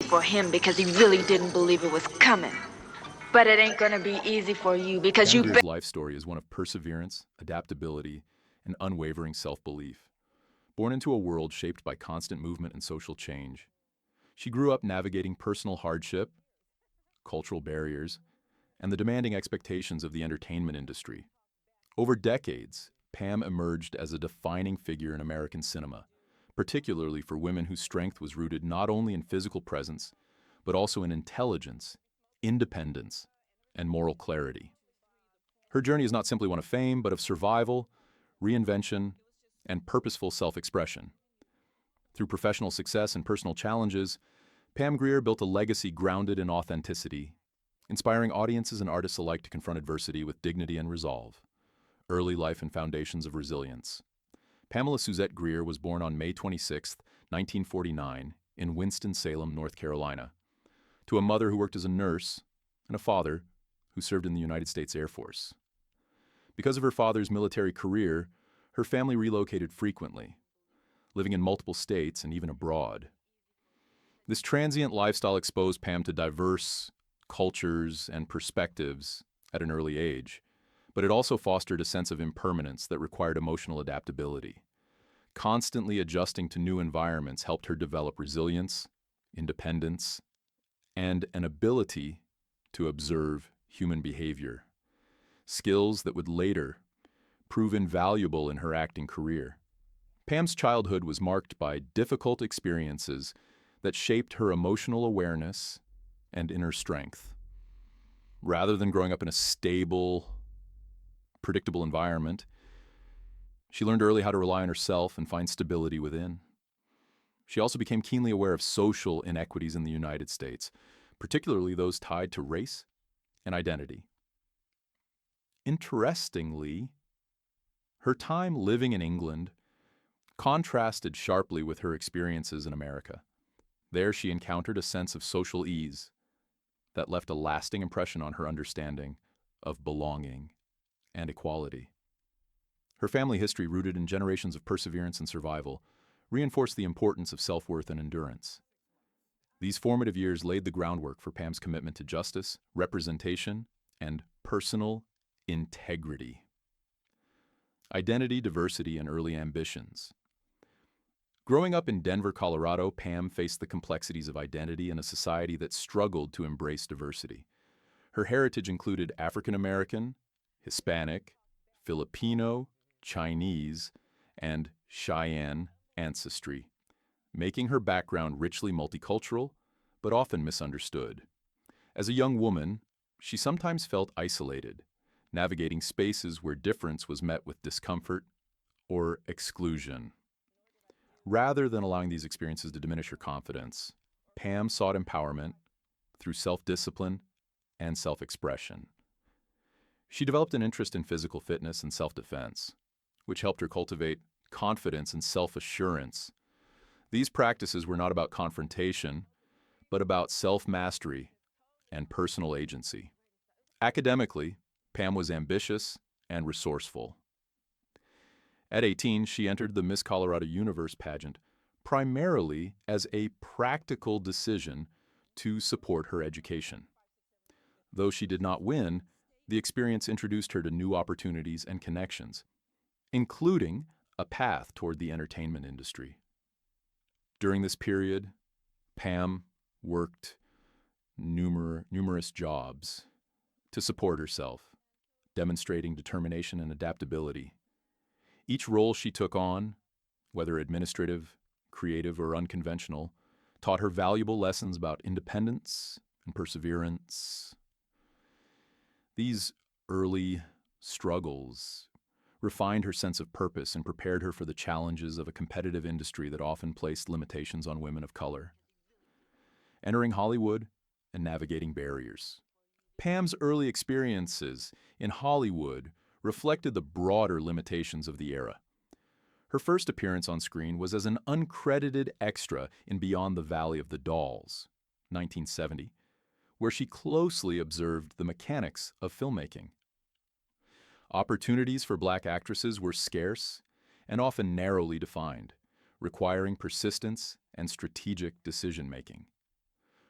for him because he really didn't believe it was coming. But it ain't gonna be easy for you because Pam you Grier's life story is one of perseverance, adaptability, and unwavering self-belief. Born into a world shaped by constant movement and social change, she grew up navigating personal hardship, cultural barriers, and the demanding expectations of the entertainment industry. Over decades, Pam emerged as a defining figure in American cinema, particularly for women whose strength was rooted not only in physical presence, but also in intelligence, independence, and moral clarity. Her journey is not simply one of fame, but of survival, reinvention, and purposeful self-expression. Through professional success and personal challenges, Pam Grier built a legacy grounded in authenticity, inspiring audiences and artists alike to confront adversity with dignity and resolve. Early life and foundations of resilience. Pamela Suzette Grier was born on May 26, 1949, in Winston-Salem, North Carolina, to a mother who worked as a nurse and a father who served in the United States Air Force. Because of her father's military career, her family relocated frequently, living in multiple states and even abroad. This transient lifestyle exposed Pam to diverse cultures and perspectives at an early age, but it also fostered a sense of impermanence that required emotional adaptability. Constantly adjusting to new environments helped her develop resilience, independence, and an ability to observe human behavior, skills that would later prove invaluable in her acting career. Pam's childhood was marked by difficult experiences that shaped her emotional awareness and inner strength. Rather than growing up in a stable, predictable environment, she learned early how to rely on herself and find stability within. She also became keenly aware of social inequities in the United States, particularly those tied to race and identity. Interestingly, her time living in England contrasted sharply with her experiences in America. There she encountered a sense of social ease that left a lasting impression on her understanding of belonging and equality. Her family history, rooted in generations of perseverance and survival, reinforced the importance of self-worth and endurance. These formative years laid the groundwork for Pam's commitment to justice, representation, and personal integrity. Identity, diversity, and early ambitions. Growing up in Denver, Colorado, Pam faced the complexities of identity in a society that struggled to embrace diversity. Her heritage included African American, Hispanic, Filipino, Chinese, and Cheyenne ancestry, making her background richly multicultural, but often misunderstood. As a young woman, she sometimes felt isolated, navigating spaces where difference was met with discomfort or exclusion. Rather than allowing these experiences to diminish her confidence, Pam sought empowerment through self-discipline and self-expression. She developed an interest in physical fitness and self-defense, which helped her cultivate confidence and self-assurance. These practices were not about confrontation, but about self-mastery and personal agency. Academically, Pam was ambitious and resourceful. At 18, she entered the Miss Colorado Universe pageant primarily as a practical decision to support her education. Though she did not win, the experience introduced her to new opportunities and connections, including a path toward the entertainment industry. During this period, Pam worked numerous jobs to support herself, demonstrating determination and adaptability. Each role she took on, whether administrative, creative, or unconventional, taught her valuable lessons about independence and perseverance. These early struggles refined her sense of purpose and prepared her for the challenges of a competitive industry that often placed limitations on women of color. Entering Hollywood and navigating barriers. Pam's early experiences in Hollywood reflected the broader limitations of the era. Her first appearance on screen was as an uncredited extra in Beyond the Valley of the Dolls, 1970, where she closely observed the mechanics of filmmaking. Opportunities for black actresses were scarce and often narrowly defined, requiring persistence and strategic decision-making.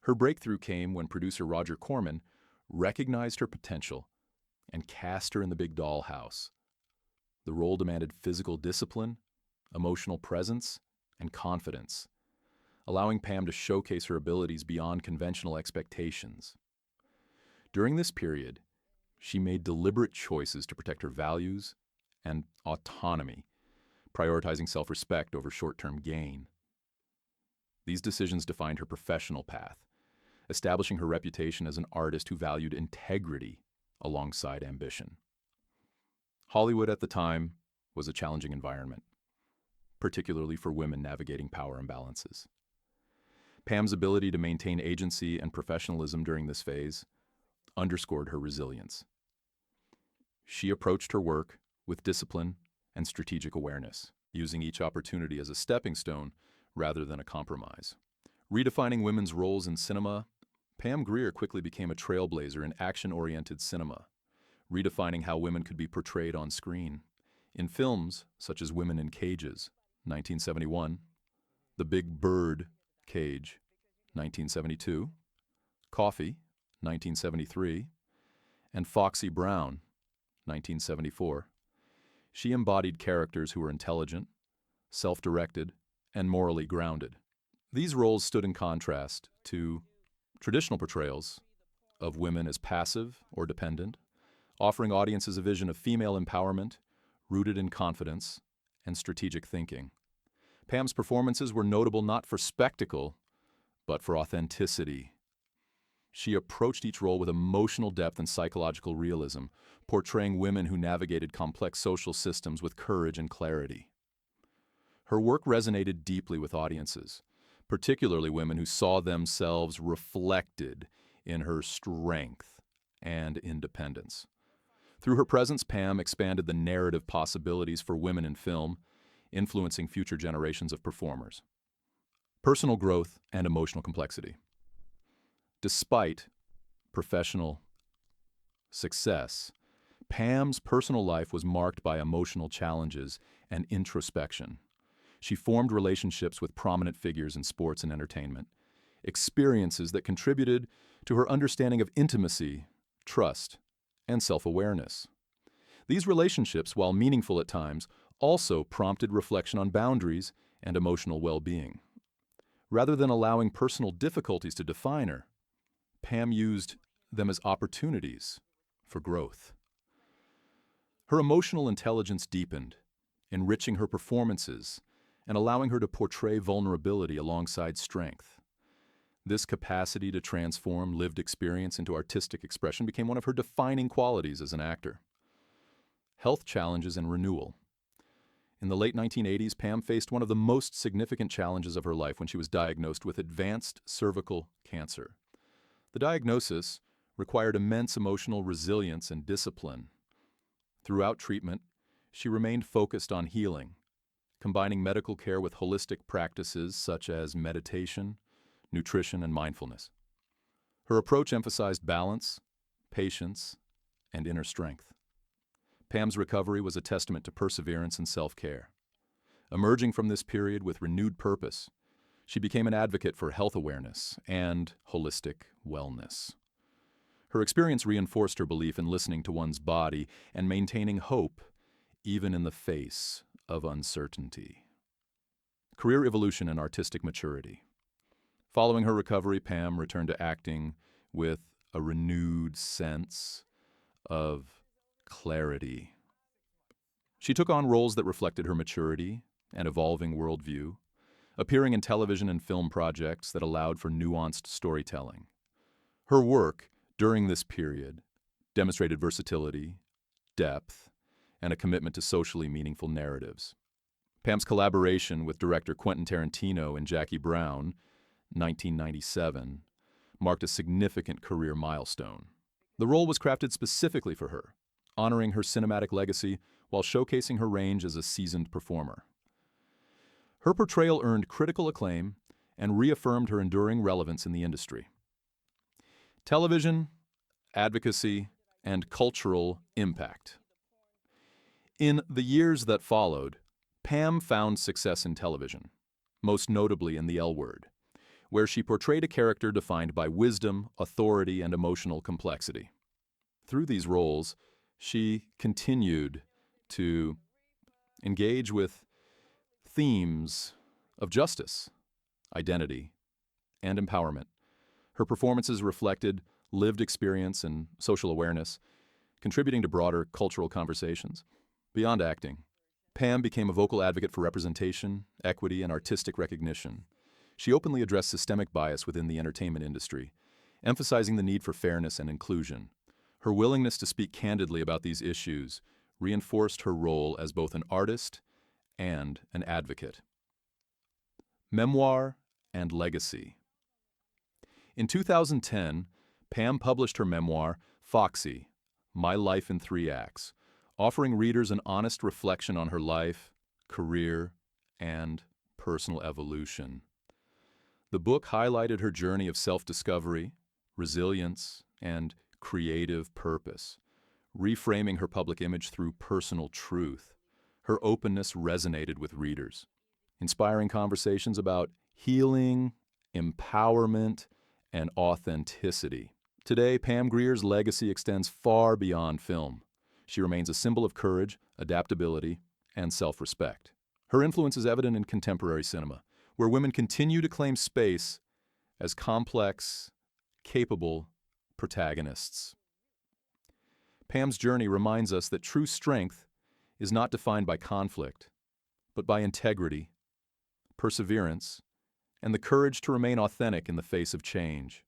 Her breakthrough came when producer Roger Corman recognized her potential and cast her in The Big Dollhouse. The role demanded physical discipline, emotional presence, and confidence, allowing Pam to showcase her abilities beyond conventional expectations. During this period, she made deliberate choices to protect her values and autonomy, prioritizing self-respect over short-term gain. These decisions defined her professional path, establishing her reputation as an artist who valued integrity alongside ambition. Hollywood at the time was a challenging environment, particularly for women navigating power imbalances. Pam's ability to maintain agency and professionalism during this phase underscored her resilience. She approached her work with discipline and strategic awareness, using each opportunity as a stepping stone rather than a compromise. Redefining women's roles in cinema, Pam Grier quickly became a trailblazer in action-oriented cinema, redefining how women could be portrayed on screen. In films such as Women in Cages, 1971, The Big Bird Cage, 1972, Coffee, 1973, and Foxy Brown, 1974, she embodied characters who were intelligent, self-directed, and morally grounded. These roles stood in contrast to traditional portrayals of women as passive or dependent, offering audiences a vision of female empowerment rooted in confidence and strategic thinking. Pam's performances were notable not for spectacle, but for authenticity. She approached each role with emotional depth and psychological realism, portraying women who navigated complex social systems with courage and clarity. Her work resonated deeply with audiences, particularly women who saw themselves reflected in her strength and independence. Through her presence, Pam expanded the narrative possibilities for women in film, influencing future generations of performers. Personal growth and emotional complexity. Despite professional success, Pam's personal life was marked by emotional challenges and introspection. She formed relationships with prominent figures in sports and entertainment, experiences that contributed to her understanding of intimacy, trust, and self-awareness. These relationships, while meaningful at times, also prompted reflection on boundaries and emotional well-being. Rather than allowing personal difficulties to define her, Pam used them as opportunities for growth. Her emotional intelligence deepened, enriching her performances and allowing her to portray vulnerability alongside strength. This capacity to transform lived experience into artistic expression became one of her defining qualities as an actor. Health challenges and renewal. In the late 1980s, Pam faced one of the most significant challenges of her life when she was diagnosed with advanced cervical cancer. The diagnosis required immense emotional resilience and discipline. Throughout treatment, she remained focused on healing, combining medical care with holistic practices such as meditation, nutrition, and mindfulness. Her approach emphasized balance, patience, and inner strength. Pam's recovery was a testament to perseverance and self-care. Emerging from this period with renewed purpose, she became an advocate for health awareness and holistic wellness. Her experience reinforced her belief in listening to one's body and maintaining hope even in the face of uncertainty. Career evolution and artistic maturity. Following her recovery, Pam returned to acting with a renewed sense of clarity. She took on roles that reflected her maturity and evolving worldview, appearing in television and film projects that allowed for nuanced storytelling. Her work during this period demonstrated versatility, depth, and a commitment to socially meaningful narratives. Pam's collaboration with director Quentin Tarantino in Jackie Brown, 1997, marked a significant career milestone. The role was crafted specifically for her, honoring her cinematic legacy while showcasing her range as a seasoned performer. Her portrayal earned critical acclaim and reaffirmed her enduring relevance in the industry. Television, advocacy, and cultural impact. In the years that followed, Pam found success in television, most notably in The L Word, where she portrayed a character defined by wisdom, authority, and emotional complexity. Through these roles, she continued to engage with themes of justice, identity, and empowerment. Her performances reflected lived experience and social awareness, contributing to broader cultural conversations. Beyond acting, Pam became a vocal advocate for representation, equity, and artistic recognition. She openly addressed systemic bias within the entertainment industry, emphasizing the need for fairness and inclusion. Her willingness to speak candidly about these issues reinforced her role as both an artist and an advocate. Memoir and legacy. In 2010, Pam published her memoir, Foxy, My Life in 3 Acts, offering readers an honest reflection on her life, career, and personal evolution. The book highlighted her journey of self-discovery, resilience, and creative purpose, reframing her public image through personal truth. Her openness resonated with readers, inspiring conversations about healing, empowerment, and authenticity. Today, Pam Grier's legacy extends far beyond film. She remains a symbol of courage, adaptability, and self-respect. Her influence is evident in contemporary cinema, where women continue to claim space as complex, capable protagonists. Pam's journey reminds us that true strength is not defined by conflict, but by integrity, perseverance, and the courage to remain authentic in the face of change.